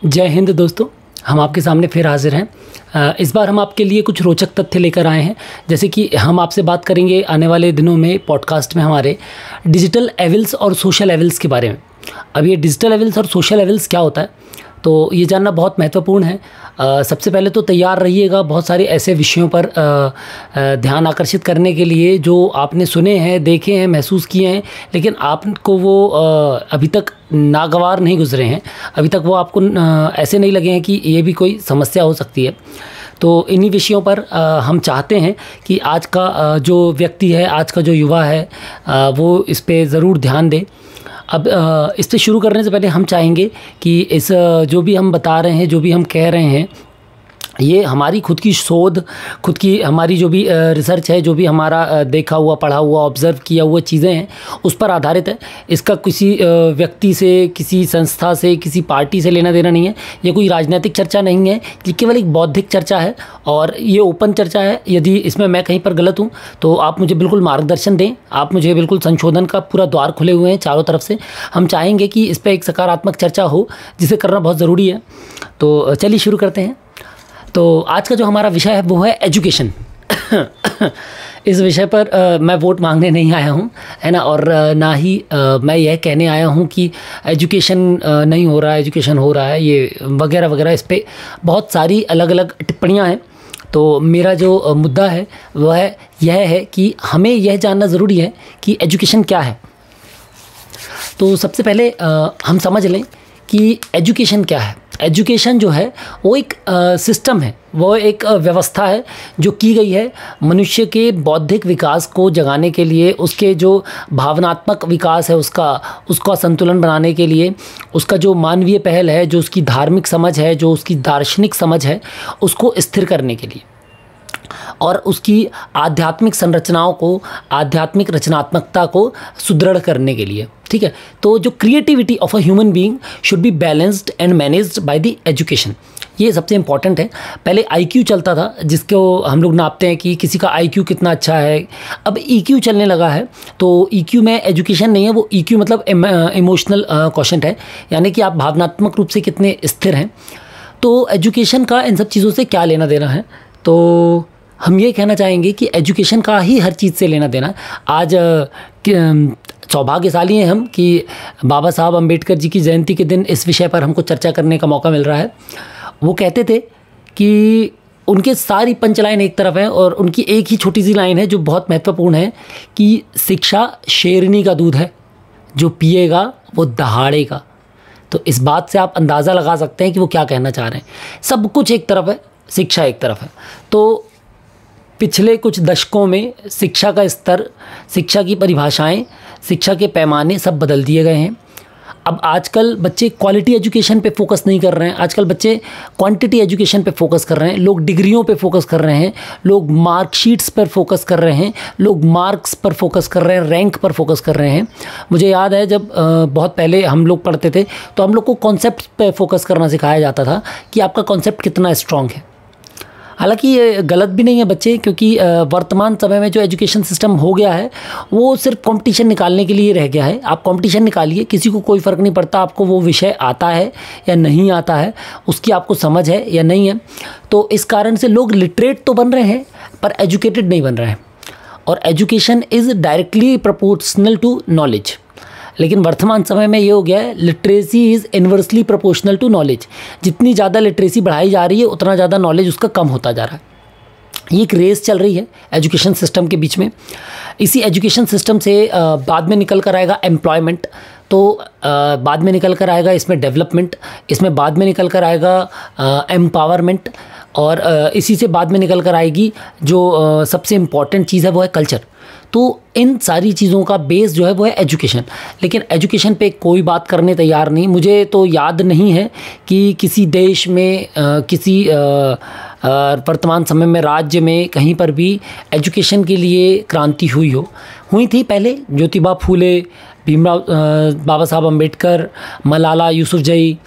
जय हिंद दोस्तों, हम आपके सामने फिर हाजिर हैं। इस बार हम आपके लिए कुछ रोचक तथ्य लेकर आए हैं। जैसे कि हम आपसे बात करेंगे आने वाले दिनों में पॉडकास्ट में हमारे डिजिटल एविल्स और सोशल एविल्स के बारे में। अब ये डिजिटल एविल्स और सोशल एविल्स क्या होता है, तो ये जानना बहुत महत्वपूर्ण है। सबसे पहले तो तैयार रहिएगा बहुत सारे ऐसे विषयों पर ध्यान आकर्षित करने के लिए जो आपने सुने हैं, देखे हैं, महसूस किए हैं, लेकिन आपको वो अभी तक नागवार नहीं गुजरे हैं। अभी तक वो आपको ऐसे नहीं लगे हैं कि ये भी कोई समस्या हो सकती है। तो इन्हीं विषयों पर हम चाहते हैं कि आज का जो व्यक्ति है, आज का जो युवा है, वो इस पे ज़रूर ध्यान दे। अब इस पे शुरू करने से पहले हम चाहेंगे कि इस जो भी हम बता रहे हैं, जो भी हम कह रहे हैं, ये हमारी खुद की शोध, खुद की हमारी जो भी रिसर्च है, जो भी हमारा देखा हुआ, पढ़ा हुआ, ऑब्ज़र्व किया हुआ चीज़ें हैं, उस पर आधारित है। इसका किसी व्यक्ति से, किसी संस्था से, किसी पार्टी से लेना देना नहीं है। ये कोई राजनीतिक चर्चा नहीं है, ये केवल एक बौद्धिक चर्चा है और ये ओपन चर्चा है। यदि इसमें मैं कहीं पर गलत हूँ तो आप मुझे बिल्कुल मार्गदर्शन दें, आप मुझे बिल्कुल संशोधन का पूरा द्वार खुले हुए हैं चारों तरफ से। हम चाहेंगे कि इस पर एक सकारात्मक चर्चा हो, जिसे करना बहुत ज़रूरी है। तो चलिए शुरू करते हैं। तो आज का जो हमारा विषय है वो है एजुकेशन। इस विषय पर मैं वोट मांगने नहीं आया हूँ, है ना, और ना ही मैं यह कहने आया हूँ कि एजुकेशन नहीं हो रहा है, एजुकेशन हो रहा है, ये वगैरह वगैरह। इस पे बहुत सारी अलग अलग टिप्पणियाँ हैं। तो मेरा जो मुद्दा है वह यह है कि हमें यह जानना ज़रूरी है कि एजुकेशन क्या है। तो सबसे पहले हम समझ लें कि एजुकेशन क्या है। एजुकेशन जो है वो एक सिस्टम है, वो एक व्यवस्था है जो की गई है मनुष्य के बौद्धिक विकास को जगाने के लिए, उसके जो भावनात्मक विकास है उसका संतुलन बनाने के लिए, उसका जो मानवीय पहल है, जो उसकी धार्मिक समझ है, जो उसकी दार्शनिक समझ है, उसको स्थिर करने के लिए और उसकी आध्यात्मिक संरचनाओं को, आध्यात्मिक रचनात्मकता को सुदृढ़ करने के लिए। ठीक है, तो जो creativity of a human being should be balanced and managed by the education, ये सबसे इम्पॉर्टेंट है। पहले आईक्यू चलता था, जिसको हम लोग नापते हैं कि किसी का आईक्यू कितना अच्छा है। अब ईक्यू चलने लगा है। तो ईक्यू में एजुकेशन नहीं है, वो ईक्यू मतलब इमोशनल क्वोशेंट है, यानी कि आप भावनात्मक रूप से कितने स्थिर हैं। तो एजुकेशन का इन सब चीज़ों से क्या लेना देना है, तो हम ये कहना चाहेंगे कि एजुकेशन का ही हर चीज़ से लेना देना। आज सौभाग्यशाली हैं हम कि बाबा साहब अम्बेडकर जी की जयंती के दिन इस विषय पर हमको चर्चा करने का मौका मिल रहा है। वो कहते थे कि उनके सारी पंचलाइन एक तरफ है और उनकी एक ही छोटी सी लाइन है जो बहुत महत्वपूर्ण है कि शिक्षा शेरनी का दूध है, जो पिएगा वो दहाड़ेगा। तो इस बात से आप अंदाज़ा लगा सकते हैं कि वो क्या कहना चाह रहे हैं। सब कुछ एक तरफ है, शिक्षा एक तरफ है। तो पिछले कुछ दशकों में शिक्षा का स्तर, शिक्षा की परिभाषाएं, शिक्षा के पैमाने सब बदल दिए गए हैं। अब आजकल बच्चे क्वालिटी एजुकेशन पे फोकस नहीं कर रहे हैं, आजकल बच्चे क्वांटिटी एजुकेशन पे फोकस कर रहे हैं। लोग डिग्रियों पे फोकस कर रहे हैं, लोग मार्कशीट्स पर फोकस कर रहे हैं, लोग मार्क्स पर फोकस कर रहे हैं, रैंक पर फोकस कर रहे हैं। मुझे याद है जब बहुत पहले हम लोग पढ़ते थे तो हम लोग को कॉन्सेप्ट पे फोकस करना सिखाया जाता था कि आपका कॉन्सेप्ट कितना स्ट्रॉन्ग है। हालांकि ये गलत भी नहीं है बच्चे, क्योंकि वर्तमान समय में जो एजुकेशन सिस्टम हो गया है वो सिर्फ कंपटीशन निकालने के लिए रह गया है। आप कंपटीशन निकालिए, किसी को कोई फ़र्क नहीं पड़ता आपको वो विषय आता है या नहीं आता है, उसकी आपको समझ है या नहीं है। तो इस कारण से लोग लिटरेट तो बन रहे हैं पर एजुकेटेड नहीं बन रहे हैं, और education is directly proportional to knowledge. लेकिन वर्तमान समय में ये हो गया है, literacy is inversely proportional to knowledge. जितनी ज़्यादा लिटरेसी बढ़ाई जा रही है उतना ज़्यादा नॉलेज उसका कम होता जा रहा है। ये एक रेस चल रही है एजुकेशन सिस्टम के बीच में। इसी एजुकेशन सिस्टम से बाद में निकल कर आएगा एम्प्लॉयमेंट, तो बाद में निकल कर आएगा इसमें डेवलपमेंट, इसमें बाद में निकल कर आएगा एम्पावरमेंट, और इसी से बाद में निकल कर आएगी जो सबसे इम्पॉर्टेंट चीज़ है वो है कल्चर। तो इन सारी चीज़ों का बेस जो है वो है एजुकेशन। लेकिन एजुकेशन पे कोई बात करने तैयार नहीं। मुझे तो याद नहीं है कि किसी देश में किसी वर्तमान समय में राज्य में कहीं पर भी एजुकेशन के लिए क्रांति हुई थी पहले। ज्योतिबा फूले, भीमराव, बाबा साहब अम्बेडकर, मलाला यूसुफजई,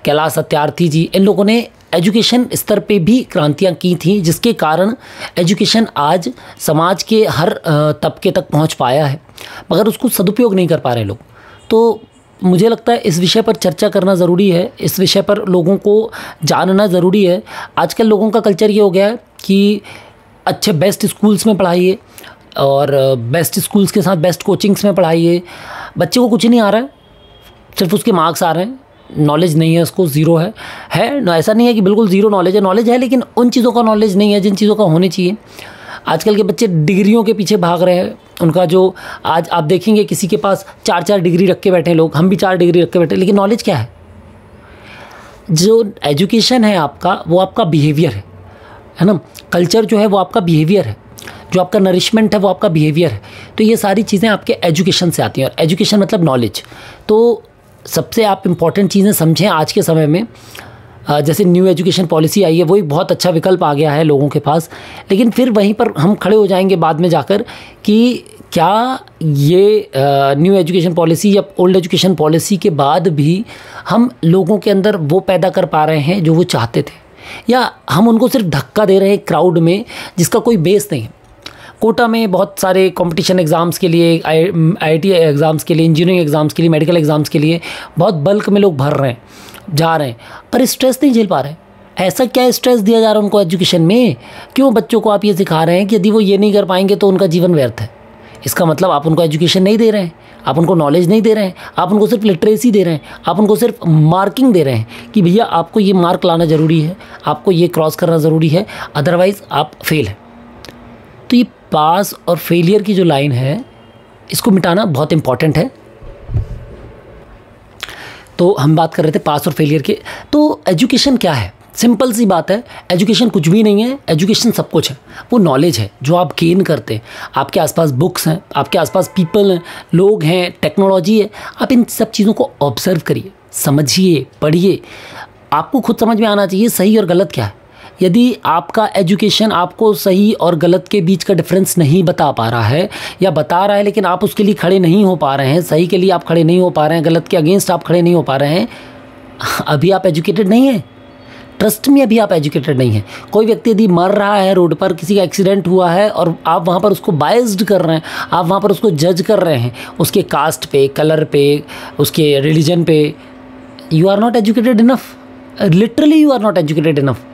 कैलाश सत्यार्थी जी, इन लोगों ने एजुकेशन स्तर पे भी क्रांतियाँ की थी, जिसके कारण एजुकेशन आज समाज के हर तबके तक पहुंच पाया है, मगर उसको सदुपयोग नहीं कर पा रहे लोग। तो मुझे लगता है इस विषय पर चर्चा करना ज़रूरी है, इस विषय पर लोगों को जानना ज़रूरी है। आजकल लोगों का कल्चर ये हो गया है कि अच्छे बेस्ट स्कूल्स में पढ़ाइए और बेस्ट स्कूल्स के साथ बेस्ट कोचिंग्स में पढ़ाइए। बच्चे को कुछ नहीं आ रहा है, सिर्फ उसके मार्क्स आ रहे हैं, नॉलेज नहीं है उसको, ज़ीरो है। ऐसा नहीं है कि बिल्कुल ज़ीरो नॉलेज है लेकिन उन चीज़ों का नॉलेज नहीं है जिन चीज़ों का होनी चाहिए। आजकल के बच्चे डिग्रियों के पीछे भाग रहे हैं। उनका जो आज आप देखेंगे किसी के पास 4-4 डिग्री रख के बैठे हैं लोग, हम भी 4 डिग्री रख के बैठे, लेकिन नॉलेज क्या है? जो एजुकेशन है आपका, वो आपका बिहेवियर है ना। कल्चर जो है वो आपका बिहेवियर है, जो आपका नरिशमेंट है वो आपका बिहेवियर है। तो ये सारी चीज़ें आपके एजुकेशन से आती हैं, और एजुकेशन मतलब नॉलेज। तो सबसे आप इम्पॉर्टेंट चीज़ें समझें आज के समय में। जैसे न्यू एजुकेशन पॉलिसी आई है, वो एक बहुत अच्छा विकल्प आ गया है लोगों के पास, लेकिन फिर वहीं पर हम खड़े हो जाएंगे बाद में जाकर कि क्या ये न्यू एजुकेशन पॉलिसी या ओल्ड एजुकेशन पॉलिसी के बाद भी हम लोगों के अंदर वो पैदा कर पा रहे हैं जो वो चाहते थे, या हम उनको सिर्फ धक्का दे रहे हैं क्राउड में जिसका कोई बेस नहीं है। कोटा में बहुत सारे कंपटीशन एग्ज़ाम्स के लिए, IIT एग्ज़ाम्स के लिए, इंजीनियरिंग एग्ज़ाम्स के लिए, मेडिकल एग्ज़ाम्स के लिए बहुत बल्क में लोग भर रहे हैं, जा रहे हैं, पर स्ट्रेस नहीं झेल पा रहे हैं। ऐसा क्या स्ट्रेस दिया जा रहा है उनको एजुकेशन में? क्यों बच्चों को आप ये सिखा रहे हैं कि यदि वो ये नहीं कर पाएंगे तो उनका जीवन व्यर्थ है? इसका मतलब आप उनको एजुकेशन नहीं दे रहे हैं, आप उनको नॉलेज नहीं दे रहे हैं, आप उनको सिर्फ लिटरेसी दे रहे हैं, आप उनको सिर्फ मार्किंग दे रहे हैं कि भैया आपको ये मार्क लाना ज़रूरी है, आपको ये क्रॉस करना ज़रूरी है, अदरवाइज़ आप फेल हैं। तो ये पास और फेलियर की जो लाइन है, इसको मिटाना बहुत इम्पॉर्टेंट है। तो हम बात कर रहे थे पास और फेलियर के। तो एजुकेशन क्या है? सिंपल सी बात है, एजुकेशन कुछ भी नहीं है, एजुकेशन सब कुछ है। वो नॉलेज है जो आप गेन करते हैं। आपके आसपास बुक्स हैं, आपके आसपास पीपल हैं, लोग हैं, टेक्नोलॉजी है। आप इन सब चीज़ों को ऑब्जर्व करिए, समझिए, पढ़िए। आपको खुद समझ में आना चाहिए सही और गलत क्या है। यदि आपका एजुकेशन आपको सही और गलत के बीच का डिफरेंस नहीं बता पा रहा है, या बता रहा है लेकिन आप उसके लिए खड़े नहीं हो पा रहे हैं, सही के लिए आप खड़े नहीं हो पा रहे हैं, गलत के अगेंस्ट आप खड़े नहीं हो पा रहे हैं, अभी आप एजुकेटेड नहीं हैं। ट्रस्ट में अभी आप एजुकेटेड नहीं हैं। कोई व्यक्ति यदि मर रहा है रोड पर, किसी का एक्सीडेंट हुआ है और आप वहाँ पर उसको बायस्ड कर रहे हैं, आप वहाँ पर उसको जज कर रहे हैं उसके कास्ट पे, कलर पे, उसके रिलीजन पे, you are not educated enough. Literally you are not educated enough.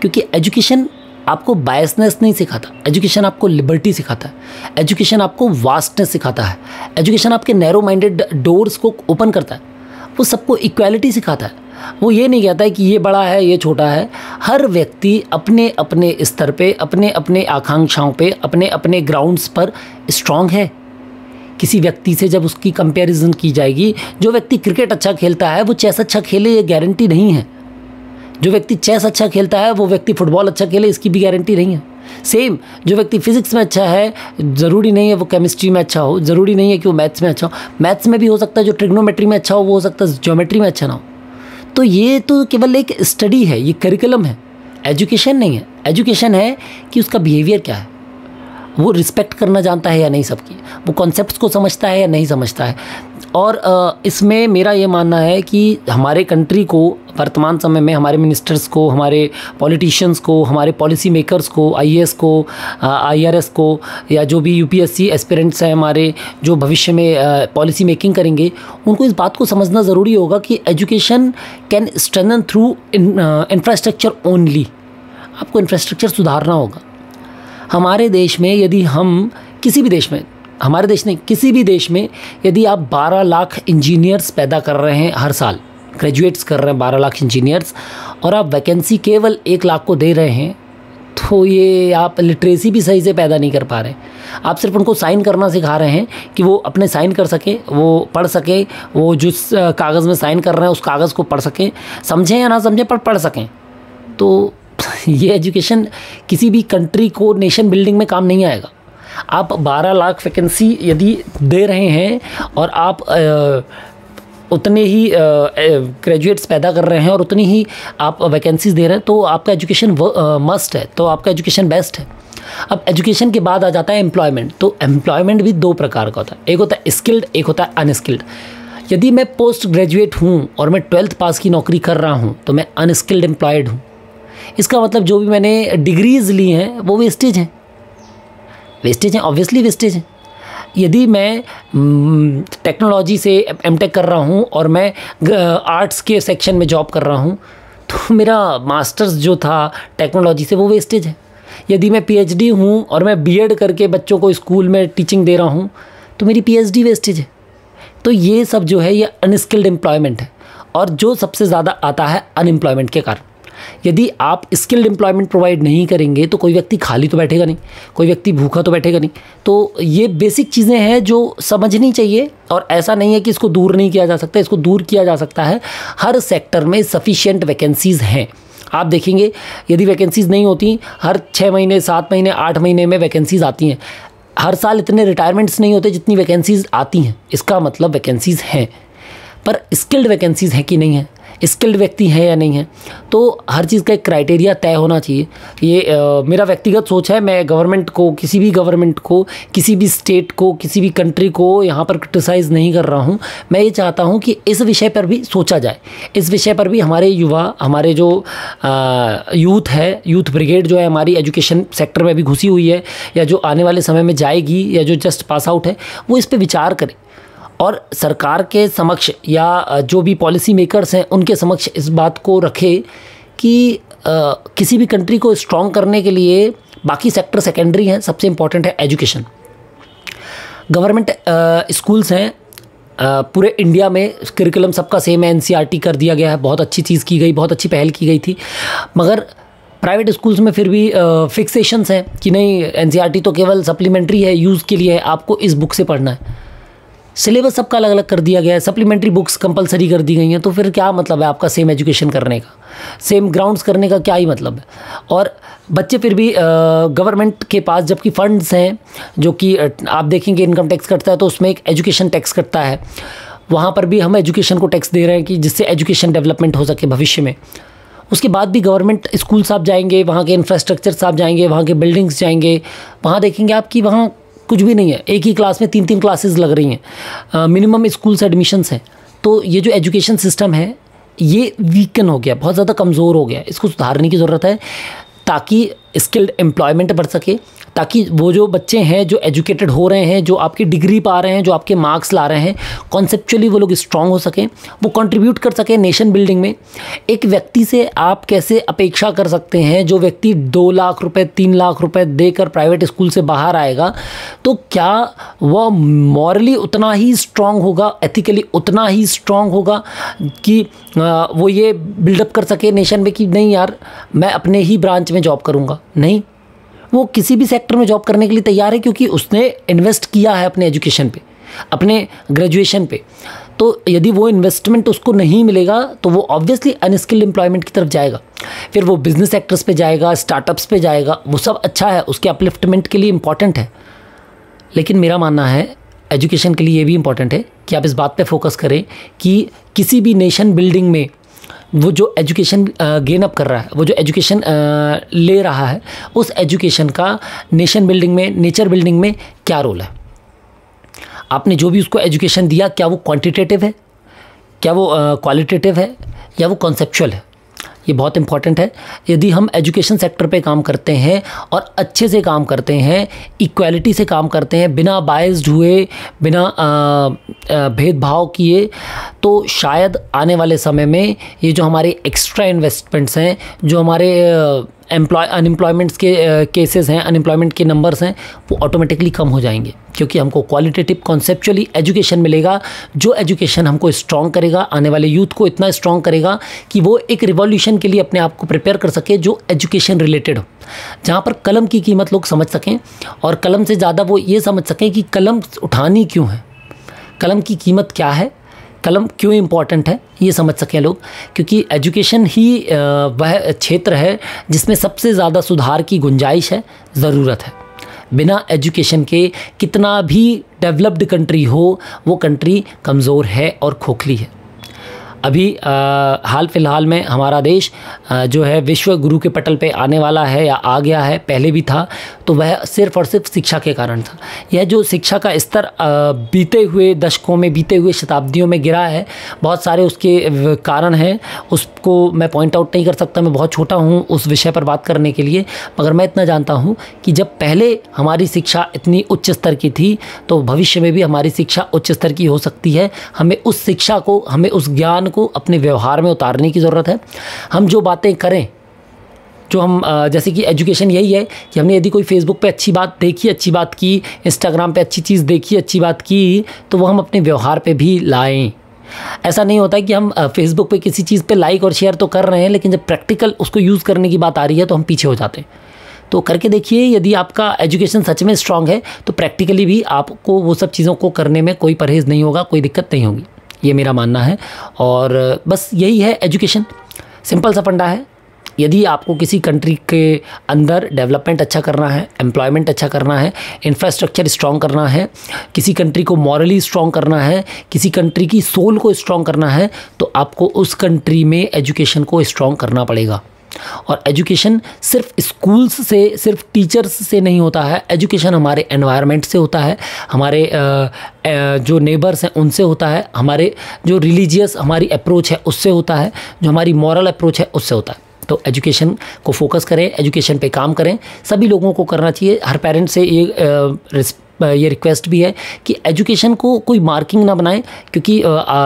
क्योंकि एजुकेशन आपको बायसनेस नहीं सिखाता, एजुकेशन आपको लिबर्टी सिखाता है, एजुकेशन आपको वास्टनेस सिखाता है, एजुकेशन आपके नैरो माइंडेड डोर्स को ओपन करता है, वो सबको इक्वालिटी सिखाता है। वो ये नहीं कहता है कि ये बड़ा है ये छोटा है। हर व्यक्ति अपने अपने स्तर पे, अपने अपने आकांक्षाओं पे, अपने अपने ग्राउंड्स पर स्ट्रांग है। किसी व्यक्ति से जब उसकी कंपैरिजन की जाएगी, जो व्यक्ति क्रिकेट अच्छा खेलता है वो चेस अच्छा खेले ये गारंटी नहीं है। जो व्यक्ति चेस अच्छा खेलता है वो व्यक्ति फुटबॉल अच्छा खेले इसकी भी गारंटी नहीं है। सेम, जो व्यक्ति फिजिक्स में अच्छा है ज़रूरी नहीं है वो केमिस्ट्री में अच्छा हो, ज़रूरी नहीं है कि वो मैथ्स में अच्छा हो। मैथ्स में भी हो सकता है जो ट्रिग्नोमेट्री में अच्छा हो वो हो सकता है ज्योमेट्री में अच्छा ना हो। तो ये तो केवल एक स्टडी है, ये करिकुलम है, एजुकेशन नहीं है। एजुकेशन है कि उसका बिहेवियर क्या है, वो रिस्पेक्ट करना जानता है या नहीं सबकी, वो कॉन्सेप्ट्स को समझता है या नहीं समझता है। और इसमें मेरा ये मानना है कि हमारे कंट्री को वर्तमान समय में, हमारे मिनिस्टर्स को, हमारे पॉलिटिशियंस को, हमारे पॉलिसी मेकर्स को, IAS को, IRS को, या जो भी UPSC एस्पिरेंट्स हैं हमारे, जो भविष्य में पॉलिसी मेकिंग करेंगे, उनको इस बात को समझना ज़रूरी होगा कि education can strengthen through infrastructure only. आपको इंफ्रास्ट्रक्चर सुधारना होगा। हमारे देश में यदि हम किसी भी देश में, हमारे देश नहीं किसी भी देश में, यदि आप 12 लाख इंजीनियर्स पैदा कर रहे हैं हर साल, ग्रेजुएट्स कर रहे हैं 12 लाख इंजीनियर्स, और आप वैकेंसी केवल 1 लाख को दे रहे हैं, तो ये आप लिटरेसी भी सही से पैदा नहीं कर पा रहे। आप सिर्फ उनको साइन करना सिखा रहे हैं कि वो अपने साइन कर सके, वो पढ़ सके, वो जिस कागज़ में साइन कर रहे हैं उस कागज़ को पढ़ सकें, समझें या ना समझें पर पढ़ सकें। तो ये एजुकेशन किसी भी कंट्री को नेशन बिल्डिंग में काम नहीं आएगा। आप 12 लाख वैकेंसी यदि दे रहे हैं और आप उतने ही ग्रेजुएट्स पैदा कर रहे हैं और उतनी ही आप वैकेंसीज दे रहे हैं, तो आपका एजुकेशन मस्ट है, तो आपका एजुकेशन बेस्ट है। अब एजुकेशन के बाद आ जाता है एम्प्लॉयमेंट। तो एम्प्लॉयमेंट भी 2 प्रकार का होता है, एक होता है स्किल्ड, एक होता है अनस्किल्ड। यदि मैं पोस्ट ग्रेजुएट हूँ और मैं 12th पास की नौकरी कर रहा हूँ तो मैं अनस्किल्ड एम्प्लॉयड हूँ। इसका मतलब जो भी मैंने डिग्रीज़ ली हैं वो वेस्टेज हैं, वेस्टेज हैं, ऑब्वियसली वेस्टेज हैं। यदि मैं टेक्नोलॉजी से एमटेक कर रहा हूँ और मैं आर्ट्स के सेक्शन में जॉब कर रहा हूँ, तो मेरा मास्टर्स जो था टेक्नोलॉजी से वो वेस्टेज है। यदि मैं पीएचडी हूँ और मैं बीएड करके बच्चों को स्कूल में टीचिंग दे रहा हूँ, तो मेरी पीएचडी वेस्टेज है। तो ये सब जो है ये अनस्किल्ड एम्प्लॉयमेंट है, और जो सबसे ज़्यादा आता है अनएम्प्लॉयमेंट के कारण। यदि आप स्किल्ड एम्प्लॉयमेंट प्रोवाइड नहीं करेंगे तो कोई व्यक्ति खाली तो बैठेगा नहीं, कोई व्यक्ति भूखा तो बैठेगा नहीं। तो ये बेसिक चीज़ें हैं जो समझनी चाहिए, और ऐसा नहीं है कि इसको दूर नहीं किया जा सकता, इसको दूर किया जा सकता है। हर सेक्टर में सफिशिएंट वैकेंसीज़ हैं। आप देखेंगे यदि वैकेंसीज़ नहीं होती, हर 6 महीने 7 महीने 8 महीने में वैकेंसीज़ आती हैं। हर साल इतने रिटायरमेंट्स नहीं होते जितनी वैकेंसीज़ आती हैं। इसका मतलब वैकेंसीज़ हैं, पर स्किल्ड वैकेंसीज़ हैं कि नहीं है, स्किल्ड व्यक्ति है या नहीं है। तो हर चीज़ का एक क्राइटेरिया तय होना चाहिए। ये मेरा व्यक्तिगत सोच है। मैं गवर्नमेंट को, किसी भी गवर्नमेंट को, किसी भी स्टेट को, किसी भी कंट्री को यहाँ पर क्रिटिसाइज़ नहीं कर रहा हूँ। मैं ये चाहता हूँ कि इस विषय पर भी सोचा जाए, इस विषय पर भी हमारे युवा, हमारे जो यूथ है, यूथ ब्रिगेड जो है हमारी एजुकेशन सेक्टर में भी घुसी हुई है, या जो आने वाले समय में जाएगी, या जो जस्ट पास आउट है, वो इस पर विचार करें और सरकार के समक्ष या जो भी पॉलिसी मेकर्स हैं उनके समक्ष इस बात को रखें कि किसी भी कंट्री को स्ट्रॉन्ग करने के लिए बाकी सेक्टर सेकेंडरी हैं, सबसे इम्पॉर्टेंट है एजुकेशन। गवर्नमेंट स्कूल्स हैं पूरे इंडिया में, करिकुलम सबका सेम है, एनसीईआरटी कर दिया गया है, बहुत अच्छी चीज़ की गई, बहुत अच्छी पहल की गई थी। मगर प्राइवेट स्कूल्स में फिर भी फिक्सेशंस हैं कि नहीं, एनसीईआरटी तो केवल सप्लीमेंट्री है, यूज़ के लिए है, आपको इस बुक से पढ़ना है। सिलेबस सबका अलग अलग कर दिया गया है, सप्लीमेंट्री बुक्स कंपलसरी कर दी गई हैं। तो फिर क्या मतलब है आपका सेम एजुकेशन करने का, सेम ग्राउंड्स करने का क्या ही मतलब है। और बच्चे फिर भी गवर्नमेंट के पास जबकि फंड्स हैं, जो कि आप देखेंगे इनकम टैक्स कटता है तो उसमें एक एजुकेशन टैक्स कटता है, वहाँ पर भी हम एजुकेशन को टैक्स दे रहे हैं कि जिससे एजुकेशन डेवलपमेंट हो सके भविष्य में। उसके बाद भी गवर्नमेंट स्कूल्स आप जाएंगे, वहाँ के इंफ्रास्ट्रक्चर आप जाएंगे, वहाँ के बिल्डिंग्स जाएंगे, वहाँ देखेंगे आप कि वहाँ कुछ भी नहीं है। एक ही क्लास में 3-3 क्लासेस लग रही हैं, मिनिमम स्कूल्स एडमिशन्स हैं। तो ये जो एजुकेशन सिस्टम है ये वीकन हो गया, बहुत ज़्यादा कमज़ोर हो गया। इसको सुधारने की ज़रूरत है ताकि स्किल्ड एम्प्लॉयमेंट बढ़ सके, ताकि वो जो बच्चे हैं जो एजुकेटेड हो रहे हैं, जो आपकी डिग्री पा रहे हैं, जो आपके मार्क्स ला रहे हैं, कॉन्सेप्चुअली वो लोग स्ट्रांग हो सकें, वो कंट्रीब्यूट कर सकें नेशन बिल्डिंग में। एक व्यक्ति से आप कैसे अपेक्षा कर सकते हैं, जो व्यक्ति 2 लाख रुपए 3 लाख रुपए देकर प्राइवेट स्कूल से बाहर आएगा, तो क्या वह मॉरली उतना ही स्ट्रांग होगा, एथिकली उतना ही स्ट्रांग होगा कि वो ये बिल्डअप कर सके नेशन में कि नहीं यार मैं अपने ही ब्रांच में जॉब करूँगा। नहीं, वो किसी भी सेक्टर में जॉब करने के लिए तैयार है, क्योंकि उसने इन्वेस्ट किया है अपने एजुकेशन पे, अपने ग्रेजुएशन पे। तो यदि वो इन्वेस्टमेंट उसको नहीं मिलेगा तो वो ऑब्वियसली अनस्किल्ड एम्प्लॉयमेंट की तरफ जाएगा, फिर वो बिजनेस सेक्टर्स पे जाएगा, स्टार्टअप्स पे जाएगा। वो सब अच्छा है, उसके अपलिफ्टमेंट के लिए इम्पॉर्टेंट है, लेकिन मेरा मानना है एजुकेशन के लिए ये भी इम्पॉर्टेंट है कि आप इस बात पे फोकस करें कि किसी भी नेशन बिल्डिंग में वो जो एजुकेशन गेन अप कर रहा है, वो जो एजुकेशन ले रहा है, उस एजुकेशन का नेशन बिल्डिंग में, नेचर बिल्डिंग में क्या रोल है। आपने जो भी उसको एजुकेशन दिया, क्या वो क्वांटिटेटिव है, क्या वो क्वालिटेटिव है, या वो कॉन्सेप्चुअल है। ये बहुत इंपॉर्टेंट है। यदि हम एजुकेशन सेक्टर पे काम करते हैं और अच्छे से काम करते हैं, इक्वालिटी से काम करते हैं, बिना बायस्ड हुए, बिना भेदभाव किए, तो शायद आने वाले समय में ये जो हमारे एक्स्ट्रा इन्वेस्टमेंट्स हैं, जो हमारे अनएम्प्लॉयमेंट्स के केसेस हैं, अनएम्प्लॉयमेंट के नंबर्स हैं, वो ऑटोमेटिकली कम हो जाएंगे, क्योंकि हमको क्वालिटेटिव कॉन्सेप्चुअली एजुकेशन मिलेगा, जो एजुकेशन हमको स्ट्रॉन्ग करेगा, आने वाले यूथ को इतना स्ट्रॉन्ग करेगा कि वो एक रिवॉल्यूशन के लिए अपने आप को प्रिपेयर कर सके जो एजुकेशन रिलेटेड हो, जहाँ पर कलम की कीमत लोग समझ सकें, और कलम से ज़्यादा वो ये समझ सकें कि कलम उठानी क्यों है, कलम की कीमत क्या है, कलम क्यों इम्पॉर्टेंट है, ये समझ सकें लोग। क्योंकि एजुकेशन ही वह क्षेत्र है जिसमें सबसे ज़्यादा सुधार की गुंजाइश है, ज़रूरत है। बिना एजुकेशन के कितना भी डेवलप्ड कंट्री हो, वो कंट्री कमज़ोर है और खोखली है। अभी हाल फिलहाल में हमारा देश जो है विश्व गुरु के पटल पे आने वाला है या आ गया है, पहले भी था, तो वह सिर्फ़ और सिर्फ शिक्षा के कारण था। यह जो शिक्षा का स्तर बीते हुए दशकों में, बीते हुए शताब्दियों में गिरा है, बहुत सारे उसके कारण हैं, उसको मैं पॉइंट आउट नहीं कर सकता, मैं बहुत छोटा हूँ उस विषय पर बात करने के लिए। मगर मैं इतना जानता हूँ कि जब पहले हमारी शिक्षा इतनी उच्च स्तर की थी तो भविष्य में भी हमारी शिक्षा उच्च स्तर की हो सकती है। हमें उस शिक्षा को, हमें उस ज्ञान को अपने व्यवहार में उतारने की ज़रूरत है। हम जो बातें करें, जो हम जैसे कि एजुकेशन यही है कि हमने यदि कोई फेसबुक पे अच्छी बात देखी, अच्छी बात की, इंस्टाग्राम पे अच्छी चीज़ देखी, अच्छी बात की, तो वो हम अपने व्यवहार पे भी लाएं। ऐसा नहीं होता है कि हम फेसबुक पे किसी चीज़ पे लाइक और शेयर तो कर रहे हैं, लेकिन जब प्रैक्टिकल उसको यूज़ करने की बात आ रही है तो हम पीछे हो जाते हैं। तो करके देखिए, यदि आपका एजुकेशन सच में स्ट्रांग है तो प्रैक्टिकली भी आपको वो सब चीज़ों को करने में कोई परहेज़ नहीं होगा, कोई दिक्कत नहीं होगी, ये मेरा मानना है। और बस यही है एजुकेशन, सिंपल सा फंडा है। यदि आपको किसी कंट्री के अंदर डेवलपमेंट अच्छा करना है, एम्प्लॉयमेंट अच्छा करना है, इंफ्रास्ट्रक्चर स्ट्रॉन्ग करना है, किसी कंट्री को मॉरली स्ट्रॉन्ग करना है, किसी कंट्री की सोल को स्ट्रॉन्ग करना है, तो आपको उस कंट्री में एजुकेशन को स्ट्रॉन्ग करना पड़ेगा। और एजुकेशन सिर्फ स्कूल्स से, सिर्फ टीचर्स से नहीं होता है। एजुकेशन हमारे एनवायरनमेंट से होता है, हमारे जो नेबर्स हैं उनसे होता है, हमारे जो रिलीजियस हमारी अप्रोच है उससे होता है, जो हमारी मॉरल अप्रोच है उससे होता है। तो एजुकेशन को फोकस करें, एजुकेशन पे काम करें, सभी लोगों को करना चाहिए। हर पेरेंट से ये रिक्वेस्ट भी है कि एजुकेशन को कोई मार्किंग ना बनाएं, क्योंकि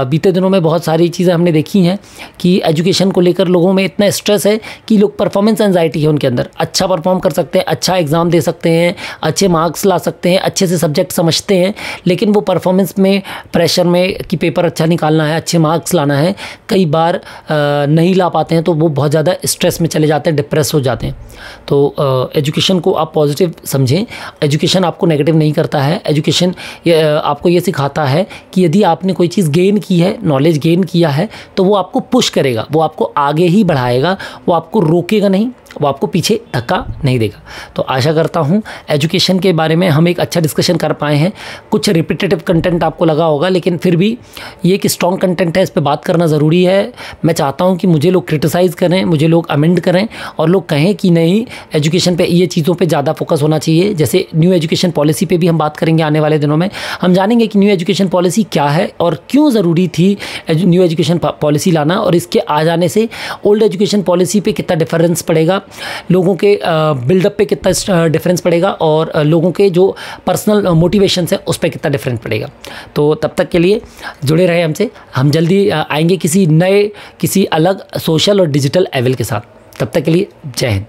बीते दिनों में बहुत सारी चीज़ें हमने देखी हैं कि एजुकेशन को लेकर लोगों में इतना स्ट्रेस है कि लोग, परफॉर्मेंस एंजाइटी है उनके अंदर। अच्छा परफॉर्म कर सकते हैं, अच्छा एग्ज़ाम दे सकते हैं, अच्छे मार्क्स ला सकते हैं, अच्छे से सब्जेक्ट समझते हैं, लेकिन वो परफॉर्मेंस में, प्रेशर में कि पेपर अच्छा निकालना है, अच्छे मार्क्स लाना है, कई बार नहीं ला पाते हैं, तो वो बहुत ज़्यादा स्ट्रेस में चले जाते हैं, डिप्रेस हो जाते हैं। तो एजुकेशन को आप पॉजिटिव समझें, एजुकेशन आपको नेगेटिव नहीं करता है। एजुकेशन आपको ये सिखाता है कि यदि आपने कोई चीज़ गेन की है, नॉलेज गेन किया है, तो वो आपको पुश करेगा, वो आपको आगे ही बढ़ाएगा, वो आपको रोकेगा नहीं, वो आपको पीछे धक्का नहीं देगा। तो आशा करता हूँ एजुकेशन के बारे में हम एक अच्छा डिस्कशन कर पाए हैं। कुछ रिपीटेटिव कंटेंट आपको लगा होगा, लेकिन फिर भी ये एक स्ट्रॉन्ग कंटेंट है, इस पे बात करना ज़रूरी है। मैं चाहता हूँ कि मुझे लोग क्रिटिसाइज़ करें, मुझे लोग अमेंड करें और लोग कहें कि नहीं, एजुकेशन पे ये चीज़ों पे ज़्यादा फोकस होना चाहिए। जैसे न्यू एजुकेशन पॉलिसी पे भी हम बात करेंगे आने वाले दिनों में। हम जानेंगे कि न्यू एजुकेशन पॉलिसी क्या है और क्यों ज़रूरी थी न्यू एजुकेशन पॉलिसी लाना, और इसके आ जाने से ओल्ड एजुकेशन पॉलिसी पे कितना डिफरेंस पड़ेगा, लोगों के बिल्डअप पे कितना डिफरेंस पड़ेगा, और लोगों के जो पर्सनल मोटिवेशंस है उस पर कितना डिफरेंस पड़ेगा। तो तब तक के लिए जुड़े रहे हमसे। हम जल्दी आएंगे किसी नए, किसी अलग सोशल और डिजिटल एवल के साथ। तब तक के लिए जय हिंद।